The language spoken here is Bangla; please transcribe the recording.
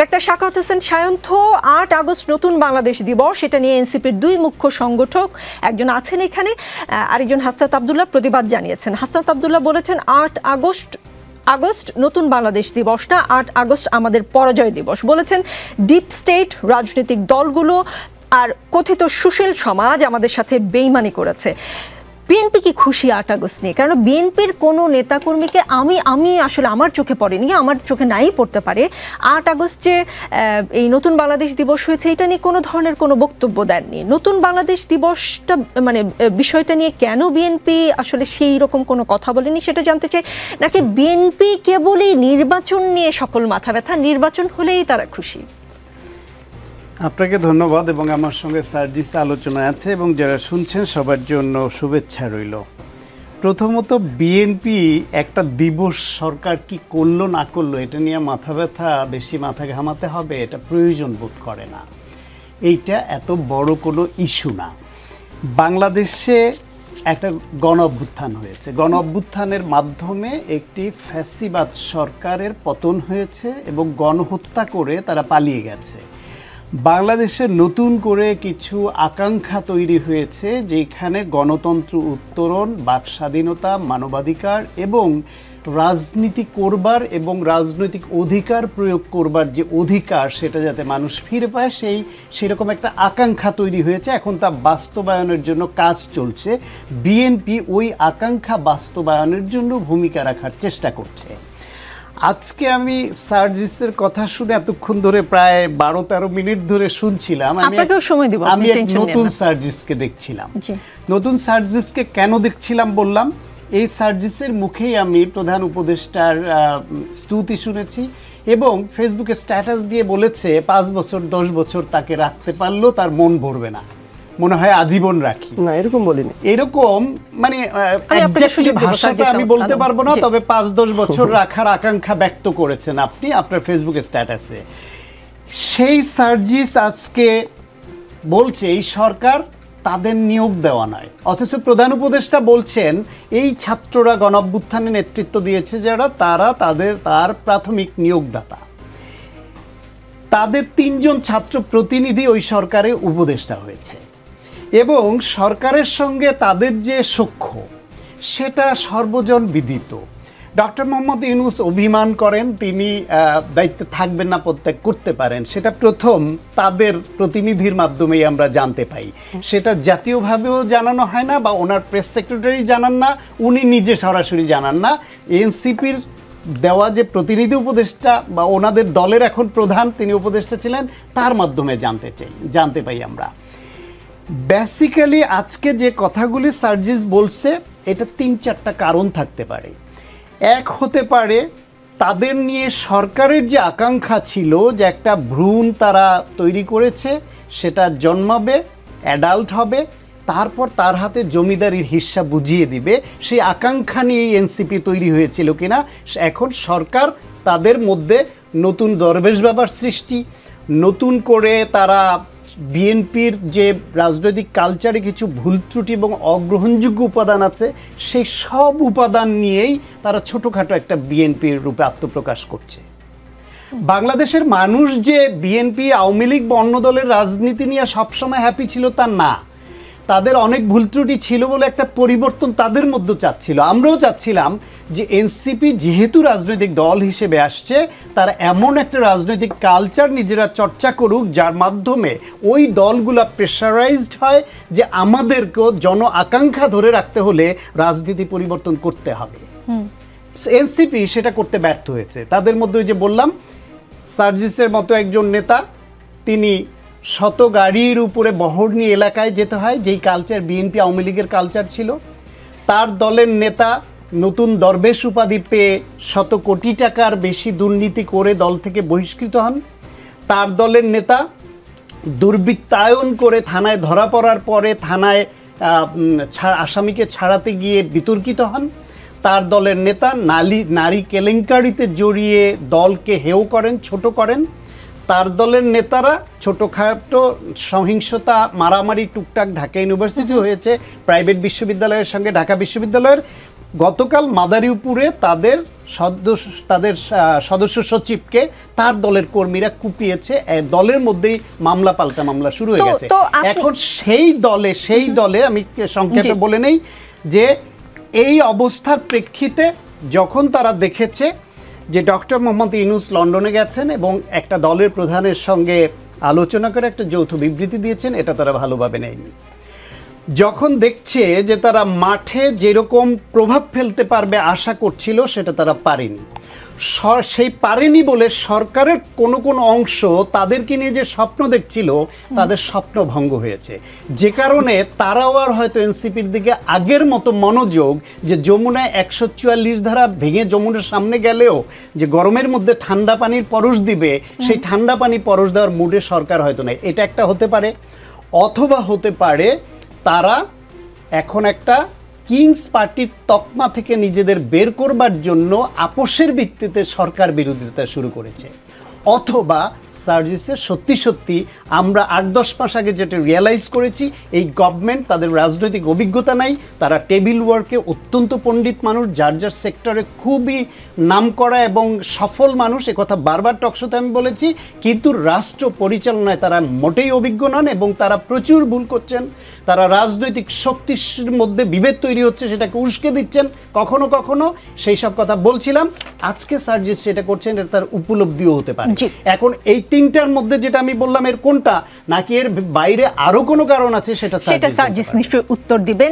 ডাক্তার সাখাওয়াত হোসেন সায়ন্ত, ৮ আগস্ট নতুন বাংলাদেশ দিবস, এটা নিয়ে এনসিপির দুই মুখ্য সংগঠক একজন আছেন এখানে, আরেকজন হাসনাত আব্দুল্লাহ প্রতিবাদ জানিয়েছেন। হাসনাত আব্দুল্লাহ বলেছেন ৮ আগস্ট নতুন বাংলাদেশ দিবস না, ৮ আগস্ট আমাদের পরাজয় দিবস। বলেছেন ডিপ স্টেট রাজনৈতিক দলগুলো আর কথিত সুশীল সমাজ আমাদের সাথে বেইমানি করেছে। বিএনপি কি খুশি ৮ আগস্ট নিয়ে? কারণ বিএনপির কোনো নেতাকর্মীকে আমি আসলে আমার চোখে পড়েনি, আমার চোখে নাই পড়তে পারে ৮ আগস্ট যে এই নতুন বাংলাদেশ দিবস হয়েছে এটা নিয়ে কোনো ধরনের কোনো বক্তব্য দেননি। নতুন বাংলাদেশ দিবসটা মানে বিষয়টা নিয়ে কেন বিএনপি আসলে সেই রকম কোনো কথা বলেনি সেটা জানতে চাই। নাকি বিএনপি কেবলই নির্বাচন নিয়ে সকল মাথা ব্যথা, নির্বাচন হলেই তারা খুশি? আপনাকে ধন্যবাদ এবং আমার সঙ্গে সার্জিস আলোচনায় আছে এবং যারা শুনছেন সবার জন্য শুভেচ্ছা রইল। প্রথমত বিএনপি একটা দিবস সরকার কি করলো না করলো এটা নিয়ে মাথা ব্যথা, বেশি মাথা ঘামাতে হবে এটা প্রয়োজন বোধ করে না। এইটা এত বড় কোনো ইস্যু না। বাংলাদেশে একটা গণ অভ্যুত্থান হয়েছে, গণ অভ্যুত্থানের মাধ্যমে একটি ফ্যাসিবাদ সরকারের পতন হয়েছে এবং গণহত্যা করে তারা পালিয়ে গেছে। বাংলাদেশে নতুন করে কিছু আকাঙ্ক্ষা তৈরি হয়েছে যেখানে গণতন্ত্র উত্তরণ, বাক স্বাধীনতা, মানবাধিকার এবং রাজনীতি করবার এবং রাজনৈতিক অধিকার প্রয়োগ করবার যে অধিকার সেটা যাতে মানুষ ফিরে পায় সেরকম একটা আকাঙ্ক্ষা তৈরি হয়েছে। এখন তা বাস্তবায়নের জন্য কাজ চলছে। বিএনপি ওই আকাঙ্ক্ষা বাস্তবায়নের জন্য ভূমিকা রাখার চেষ্টা করছে। আজকে আমি সার্জিসের কথা শুনে এতক্ষণ ধরে প্রায় 12-13 মিনিট ধরে শুনছিলাম। আমি নতুন সার্জিসকে দেখছিলাম। নতুন সার্জিসকে কেন দেখছিলাম বললাম, এই সার্জিসের মুখেই আমি প্রধান উপদেষ্টার স্তুতি শুনেছি এবং ফেসবুকে স্ট্যাটাস দিয়ে বলেছে 5 বছর 10 বছর তাকে রাখতে পারলেও তার মন ভরবে না, মনে হয় আজীবন রাখি। না এরকম বলিনি, এরকম মানে ভাষাটা আমি বলতে পারবো না, তবে 5-10 বছর রাখার আকাঙ্ক্ষা ব্যক্ত করেছেন আপনি আপনার ফেসবুকে স্ট্যাটাসে। সেই সার্জিস আজকে বলছে এই সরকার তাদের নিয়োগ দেওয়া নয়, অথচ প্রধান উপদেষ্টা বলছেন এই ছাত্ররা গণ অভ্যুত্থানে নেতৃত্ব দিয়েছে যারা তার প্রাথমিক নিয়োগদাতা। তাদের 3 জন ছাত্র প্রতিনিধি ওই সরকারে উপদেষ্টা হয়েছে এবং সরকারের সঙ্গে তাদের যে সখ্য সেটা সর্বজন বিদিত। ডক্টর মোহাম্মদ ইউনূস অভিমান করেন তিনি দায়িত্বে থাকবেন না, পদত্যাগ করতে পারেন, সেটা প্রথম তাদের প্রতিনিধির মাধ্যমেই আমরা জানতে পাই। সেটা জাতীয়ভাবেও জানানো হয় না বা ওনার প্রেস সেক্রেটারি জানান না, উনি নিজে সরাসরি জানান না। এনসিপির দেওয়া যে প্রতিনিধি উপদেষ্টা বা ওনাদের দলের এখন প্রধান তিনি উপদেষ্টা ছিলেন, তার মাধ্যমে জানতে পাই আমরা। বেসিক্যালি আজকে যে কথাগুলি সার্জিস বলছে এটা 3-4টা কারণ থাকতে পারে। এক হতে পারে তাদের নিয়ে সরকারের যে আকাঙ্ক্ষা ছিল যে একটা ভ্রূণ তারা তৈরি করেছে, সেটা জন্মাবে, অ্যাডাল্ট হবে, তারপর তার হাতে জমিদারির হিস্সা বুঝিয়ে দিবে, সেই আকাঙ্ক্ষা নিয়েই এনসিপি তৈরি হয়েছিল কিনা। এখন সরকার তাদের মধ্যে নতুন দরবেশ বাবার সৃষ্টি, নতুন করে তারা বিএনপির যে রাজনৈতিক কালচারে কিছু ভুল ত্রুটি এবং অগ্রহণযোগ্য উপাদান আছে সেই সব উপাদান নিয়েই তারা ছোটোখাটো একটা বিএনপির রূপে আত্মপ্রকাশ করছে। বাংলাদেশের মানুষ যে বিএনপি, আওয়ামী লীগ বা অন্য দলের রাজনীতি নিয়ে সবসময় হ্যাপি ছিল তা না, তাদের অনেক ভুল ত্রুটি ছিল বলে একটা পরিবর্তন তাদের মধ্যে চাচ্ছিল। আমরাও চাচ্ছিলাম যে এনসিপি যেহেতু রাজনৈতিক দল হিসেবে আসছে, তারা এমন একটা রাজনৈতিক কালচার নিজেরা চর্চা করুক যার মাধ্যমে ওই দলগুলো প্রেশারাইজড হয় যে আমাদেরকেও জন আকাঙ্ক্ষা ধরে রাখতে হলে রাজনীতি পরিবর্তন করতে হবে। এনসিপি সেটা করতে ব্যর্থ হয়েছে। তাদের মধ্যে ওই যে বললাম সার্জিসের মতো একজন নেতা, তিনি শত গাড়ির উপরে বহর নিয়ে এলাকায় যেতে হয়, যেই কালচার বিএনপি আওয়ামী লীগের কালচার ছিল। তার দলের নেতা নতুন দরবেশ উপাধি পেয়ে শত কোটি টাকার বেশি দুর্নীতি করে দল থেকে বহিষ্কৃত হন। তার দলের নেতা দুর্বৃত্তায়ন করে থানায় ধরা পড়ার পরে থানায় আসামিকে ছাড়াতে গিয়ে বিতর্কিত হন। তার দলের নেতা নারী কেলেঙ্কারিতে জড়িয়ে দলকে হেয় করেন, ছোট করেন। তার দলের নেতারা ছোটোখাটো সহিংসতা, মারামারি টুকটাক ঢাকা ইউনিভার্সিটি হয়েছে প্রাইভেট বিশ্ববিদ্যালয়ের সঙ্গে ঢাকা বিশ্ববিদ্যালয়ের। গতকাল মাদারীপুরে তাদের তাদের সদস্য সচিবকে তার দলের কর্মীরা কুপিয়েছে, দলের মধ্যেই মামলা পাল্টা মামলা শুরু হয়ে গেছে। এখন সেই দলে আমি সংক্ষেপে বলে নেই যে এই অবস্থার প্রেক্ষিতে যখন তারা দেখেছে যে ডক্টর মোহাম্মদ ইউনূস লন্ডনে গেছেন এবং একটা দলের প্রধানের সঙ্গে আলোচনা করে একটা যৌথ বিবৃতি দিয়েছেন, এটা তারা ভালোভাবে নেয়নি। যখন দেখছে যে তারা মাঠে যেরকম প্রভাব ফেলতে পারবে আশা করছিল, সেটা তারা পারেনি। সেই পারেনি বলে সরকারের কোনো অংশ তাদেরকে নিয়ে যে স্বপ্ন দেখছিল, তাদের স্বপ্ন ভঙ্গ হয়েছে, যে কারণে তারাও আর হয়তো এনসিপির দিকে আগের মতো মনোযোগ, যে যমুনায় 144 ধারা ভেঙে যমুনার সামনে গেলেও যে গরমের মধ্যে ঠান্ডা পানির পরশ দিবে, সেই ঠান্ডা পানি পরশ দেওয়ার মুডে সরকার হয়তো নেই। এটা একটা হতে পারে, অথবা হতে পারে তারা এখন একটা কিংস পার্টির তকমা থেকে নিজেদের বের করবার জন্য আপোষের ভিত্তিতে সরকার বিরোধিতা শুরু করেছে, অথবা সার্জিসের সত্যি আমরা 8-10 মাস আগে যেটা রিয়েলাইজ করেছি, এই গভর্নমেন্ট তাদের রাজনৈতিক অভিজ্ঞতা নাই, তারা টেবিল ওয়ার্কে অত্যন্ত পণ্ডিত মানুষ, যার সেক্টরে খুবই নামকরা এবং সফল মানুষ, একথা বারবার টকশোতে আমি বলেছি, কিন্তু রাষ্ট্র পরিচালনায় তারা মোটেই অভিজ্ঞ নন এবং তারা প্রচুর ভুল করছেন। তারা রাজনৈতিক শক্তির মধ্যে বিভেদ তৈরি হচ্ছে, সেটাকে উস্কে দিচ্ছেন কখনো কখনো, সেই সব কথা বলছিলাম। আজকে সার্জিস সেটা করছেন, এটা তার উপলব্ধিও হতে পারে। এখন এই তিনটার মধ্যে যেটা আমি বললাম, এর কোনটা, নাকি এর বাইরে আরো কোনো কারণ আছে, সেটা সার্জিস নিশ্চয়ই উত্তর দিবেন।